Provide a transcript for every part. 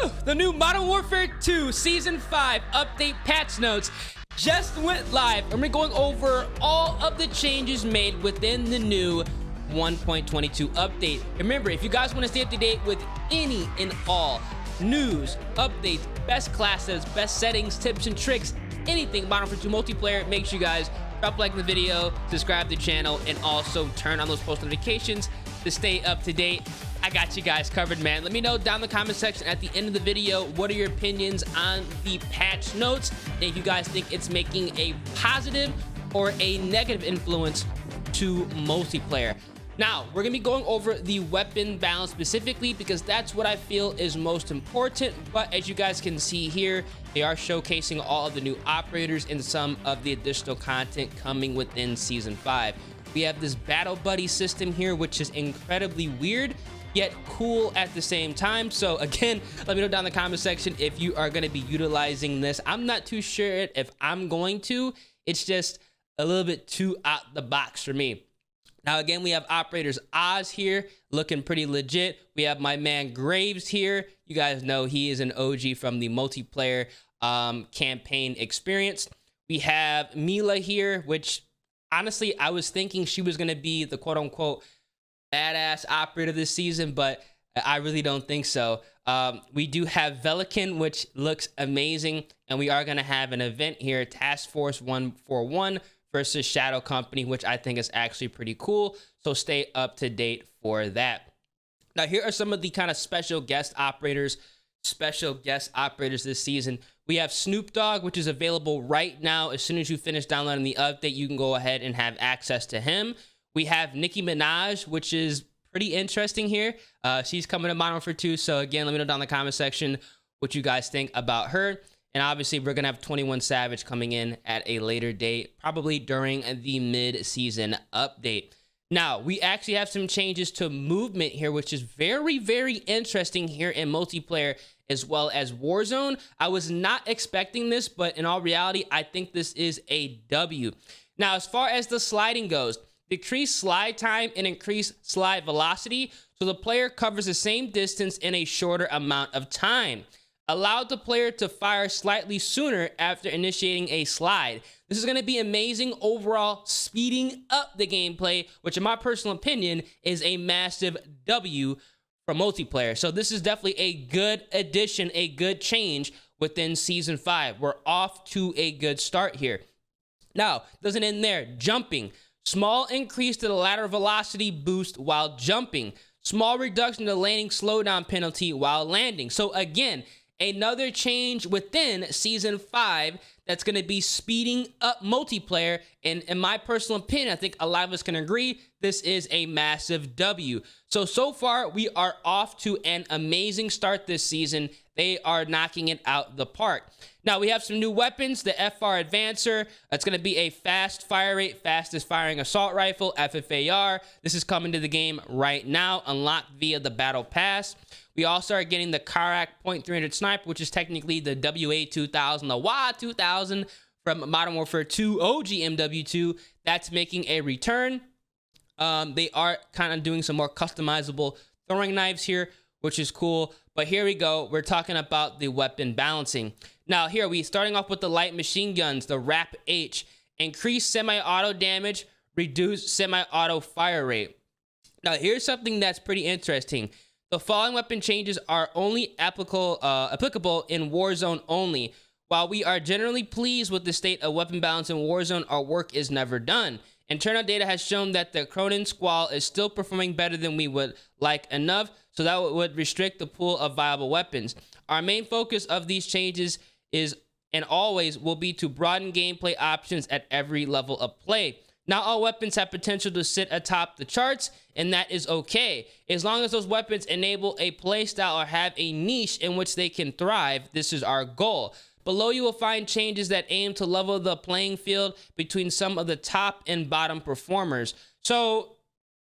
Woo! The new Modern Warfare 2 Season 5 update patch notes just went live, and we're going over all of the changes made within the new 1.22 update. Remember, if you guys want to stay up to date with any and all news, updates, best classes, best settings, tips and tricks, anything Modern Warfare 2 multiplayer, make sure you guys drop a like in the video, subscribe to the channel, and also turn on those post notifications to stay up to date. I got you guys covered, man. Let me know down in the comment section at the end of the video, what are your opinions on the patch notes, and if you guys think it's making a positive or a negative influence to multiplayer. Now, we're gonna be going over the weapon balance specifically because that's what I feel is most important. But as you guys can see here, they are showcasing all of the new operators and some of the additional content coming within Season 5. We have this Battle Buddy system here, which is incredibly weird, yet cool at the same time. So again, let me know down in the comment section if you are gonna be utilizing this. I'm not too sure if I'm going to. It's just a little bit too out the box for me. Now, again, we have operators Oz here looking pretty legit. We have my man Graves here. You guys know he is an OG from the multiplayer campaign experience. We have Mila here, which honestly, I was thinking she was going to be the quote unquote badass operator this season, but I really don't think so. We do have Velikan, which looks amazing. And we are going to have an event here, Task Force 141 versus Shadow Company, which I think is actually pretty cool. So stay up to date for that. Now, here are some of the kind of special guest operators this season. We have Snoop Dogg, which is available right now. As soon as you finish downloading the update, you can go ahead and have access to him. We have Nicki Minaj, which is pretty interesting here. She's coming to Modern Warfare 2. So again, let me know down in the comment section what you guys think about her. And obviously, we're going to have 21 Savage coming in at a later date, probably during the mid-season update. Now, we actually have some changes to movement here, which is very, very interesting here in multiplayer as well as Warzone. I was not expecting this, but in all reality, I think this is a W. Now, as far as the sliding goes, decrease slide time and increase slide velocity, so the player covers the same distance in a shorter amount of time. Allowed the player to fire slightly sooner after initiating a slide. This is going to be amazing overall, speeding up the gameplay, which in my personal opinion is a massive W for multiplayer. So this is definitely a good addition, a good change within Season 5. We're off to a good start here. Now, doesn't end there. Jumping. Small increase to the lateral velocity boost while jumping. Small reduction to landing slowdown penalty while landing. So again, another change within Season 5 that's going to be speeding up multiplayer. And in my personal opinion, I think a lot of us can agree, this is a massive W. So far, we are off to an amazing start this season. They are knocking it out the park. Now, we have some new weapons. The FR Advancer. It's going to be a fast fire rate, fastest firing assault rifle, FFAR. This is coming to the game right now, unlocked via the Battle Pass. We also are getting the Karak .300 Sniper, which is technically the WA2000, the WA2000 from Modern Warfare 2 OG MW2. That's making a return. They are kind of doing some more customizable throwing knives here, which is cool. But here we go. We're talking about the weapon balancing. Now, here we starting off with the light machine guns, the RAP-H. Increase semi-auto damage, reduce semi-auto fire rate. Now, here's something that's pretty interesting. The following weapon changes are only applicable in Warzone only. While we are generally pleased with the state of weapon balance in Warzone, our work is never done. Internal data has shown that the Cronin Squall is still performing better than we would like enough, so that would restrict the pool of viable weapons. Our main focus of these changes is, and always will be, to broaden gameplay options at every level of play. Not all weapons have potential to sit atop the charts, and that is okay. As long as those weapons enable a playstyle or have a niche in which they can thrive, this is our goal. Below, you will find changes that aim to level the playing field between some of the top and bottom performers. So,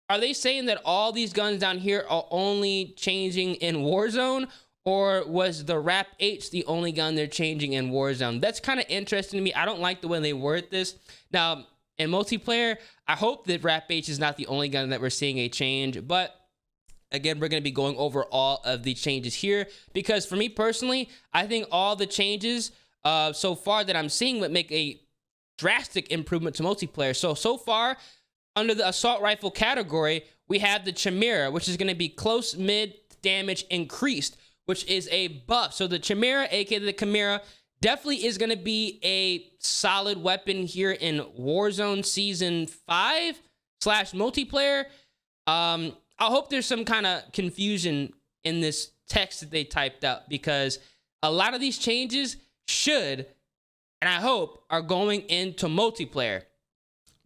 are they saying that all these guns down here are only changing in Warzone? Or was the RAP-H the only gun they're changing in Warzone? That's kind of interesting to me. I don't like the way they word this. Now, in multiplayer, I hope that RAP-H is not the only gun that we're seeing a change. But Again, we're going to be going over all of the changes here because for me personally, I think all the changes so far that I'm seeing would make a drastic improvement to multiplayer. So far, under the assault rifle category, we have the Chimera, which is going to be close mid damage increased, which is a buff. So the Chimera, aka the Chimera, definitely is going to be a solid weapon here in Warzone Season 5 / multiplayer. I hope there's some kind of confusion in this text that they typed up because a lot of these changes should, and I hope, are going into multiplayer.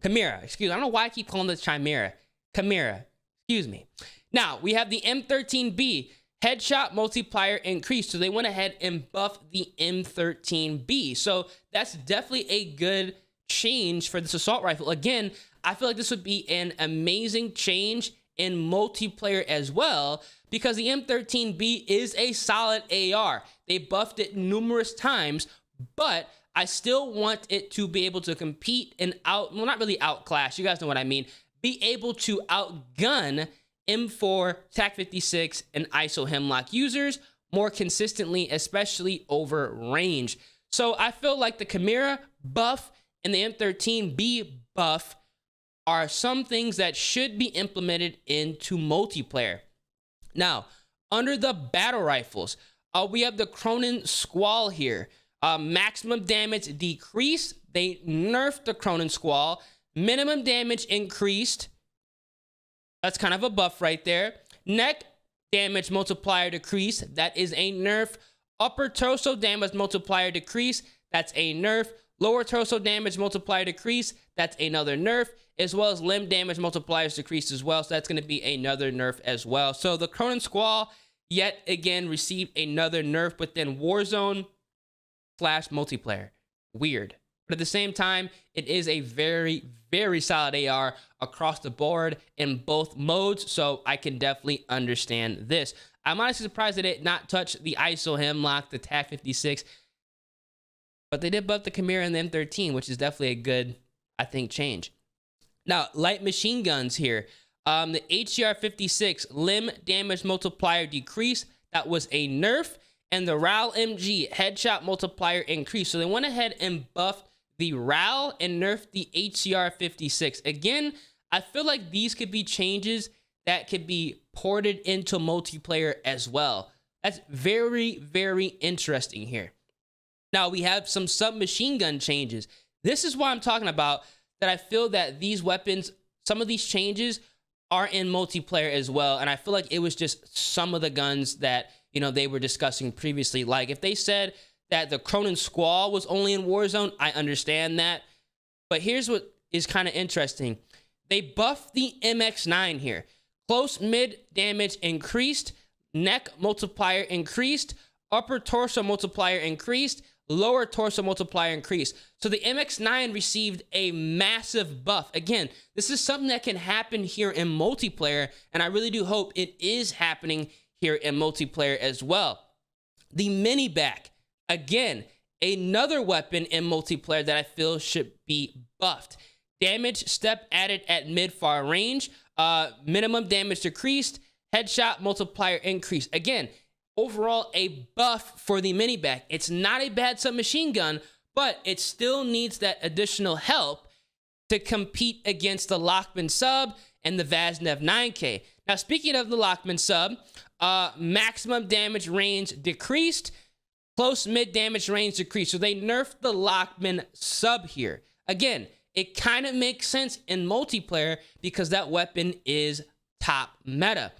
Chimera, excuse me. I don't know why I keep calling this Chimera. Chimera, excuse me. Now, we have the M13B headshot multiplier increased. So they went ahead and buffed the M13B. So that's definitely a good change for this assault rifle. Again, I feel like this would be an amazing change in multiplayer as well because the M13B is a solid AR. They buffed it numerous times, but I still want it to be able to compete and well, not really outclass, you guys know what I mean, be able to outgun M4, TAC-56, and ISO Hemlock users more consistently, especially over range. So I feel like the Chimera buff and the M13B buff are some things that should be implemented into multiplayer. Now, under the battle rifles, we have the Cronin Squall here. Maximum damage decreased. They nerfed the Cronin Squall. Minimum damage increased. That's kind of a buff right there. Neck damage multiplier decreased. That is a nerf. Upper torso damage multiplier decrease. That's a nerf. Lower torso damage multiplier decrease. That's another nerf. As well as limb damage multipliers decreased as well. So that's going to be another nerf as well. So the Cronin Squall yet again received another nerf within Warzone / multiplayer. Weird. But at the same time, it is a very, very solid AR across the board in both modes. So I can definitely understand this. I'm honestly surprised that it not touched the ISO Hemlock, the TAC-56. But they did buff the Chimera and the M13, which is definitely a good, I think, change. Now, light machine guns here. The HCR-56 limb damage multiplier decrease. That was a nerf. And the RAL MG headshot multiplier increase. So they went ahead and buffed the RAL and nerfed the HCR-56. Again, I feel like these could be changes that could be ported into multiplayer as well. That's very, very interesting here. Now, we have some submachine gun changes. This is what I'm talking about, that I feel that these weapons, some of these changes are in multiplayer as well. And I feel like it was just some of the guns that, you know, they were discussing previously. Like if they said that the Cronin Squall was only in Warzone, I understand that. But here's what is kind of interesting. They buffed the MX9 here. Close mid damage increased, neck multiplier increased, upper torso multiplier increased, lower torso multiplier increased. So the MX9 received a massive buff. Again, this is something that can happen here in multiplayer, and I really do hope it is happening here in multiplayer as well. The mini back, again, another weapon in multiplayer that I feel should be buffed. Damage step added at mid-far range, minimum damage decreased, headshot multiplier increased. Again, overall a buff for the mini back. It's not a bad submachine gun, but it still needs that additional help to compete against the Lockman sub and the Vaznev 9K. Now, speaking of the Lockman sub, maximum damage range decreased, close mid damage range decreased. So they nerfed the Lockman sub here. Again, it kind of makes sense in multiplayer because that weapon is top meta.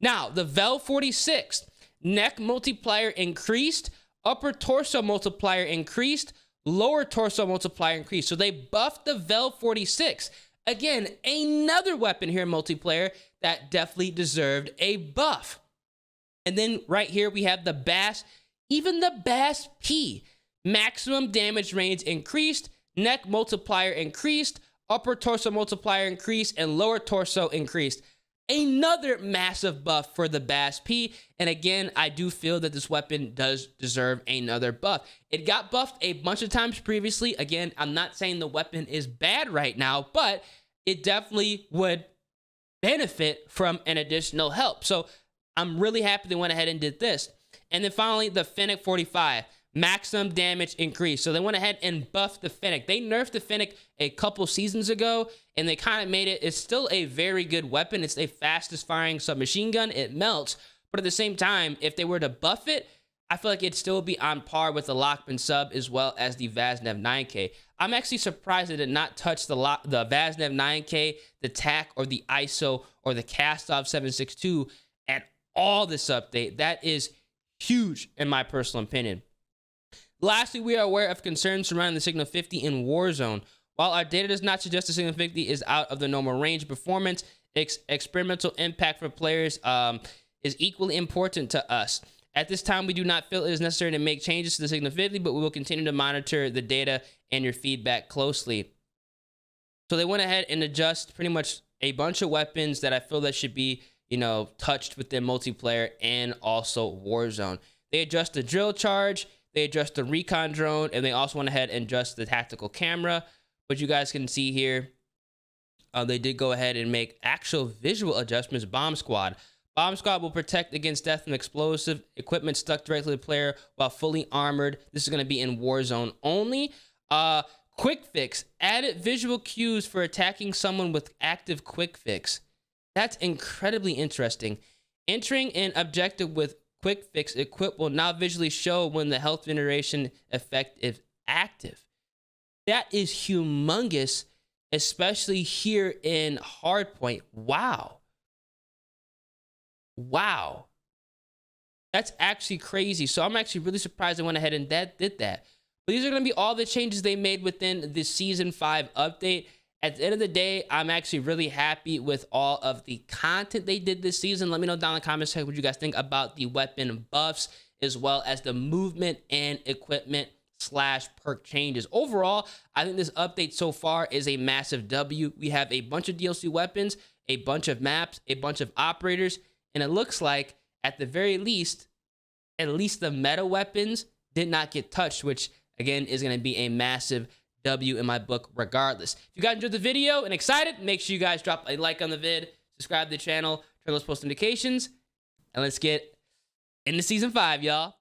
Now, the Vel 46, neck multiplier increased, upper torso multiplier increased, lower torso multiplier increased. So they buffed the Vel 46. Again, another weapon here in multiplayer that definitely deserved a buff. And then right here we have the Bass, even the Bass P. Maximum damage range increased, neck multiplier increased, upper torso multiplier increased, and lower torso increased. Another massive buff for the Bass P. And again, I do feel that this weapon does deserve another buff. It got buffed a bunch of times previously. Again, I'm not saying the weapon is bad right now, but it definitely would benefit from an additional help. So I'm really happy they went ahead and did this. And then finally, the Fennec 45, maximum damage increase. So they went ahead and buffed the Fennec. They nerfed the Fennec a couple seasons ago, and they kind of made it, it's still a very good weapon. It's a fastest firing submachine gun. It melts. But at the same time, if they were to buff it, I feel like it'd still be on par with the Lockman sub as well as the Vaznev 9K. I'm actually surprised it did not touch the Vaznev 9K, the TAC, or the ISO, or the Kastov 762 at all this update. That is huge in my personal opinion. Lastly, we are aware of concerns surrounding the Signal 50 in Warzone. While our data does not suggest the Signal 50 is out of the normal range performance, experimental impact for players is equally important to us. At this time, we do not feel it is necessary to make changes to the Signal 50, but we will continue to monitor the data and your feedback closely. So they went ahead and adjust pretty much a bunch of weapons that I feel that should be, touched within multiplayer and also Warzone. They adjust the drill charge, they adjust the recon drone, and they also went ahead and adjust the tactical camera. But you guys can see here, they did go ahead and make actual visual adjustments. Bomb Squad. Bomb Squad will protect against death from explosive equipment stuck directly to the player while fully armored. This is going to be in Warzone only. Quick Fix. Added visual cues for attacking someone with active Quick Fix. That's incredibly interesting. Entering an objective with Quick Fix equipped will now visually show when the health generation effect is active. That is humongous, especially here in Hardpoint. Wow. Wow. That's actually crazy. So I'm actually really surprised they went ahead and did that. But these are going to be all the changes they made within the Season 5 update. At the end of the day, I'm actually really happy with all of the content they did this season. Let me know down in the comments section what you guys think about the weapon buffs, as well as the movement and equipment / perk changes. Overall, I think this update so far is a massive W. We have a bunch of DLC weapons, a bunch of maps, a bunch of operators, and it looks like, at the very least, at least the meta weapons did not get touched, which, again, is going to be a massive W in my book regardless. If you guys enjoyed the video and excited, make sure you guys drop a like on the vid, subscribe to the channel, turn those post notifications, and let's get into Season 5, y'all.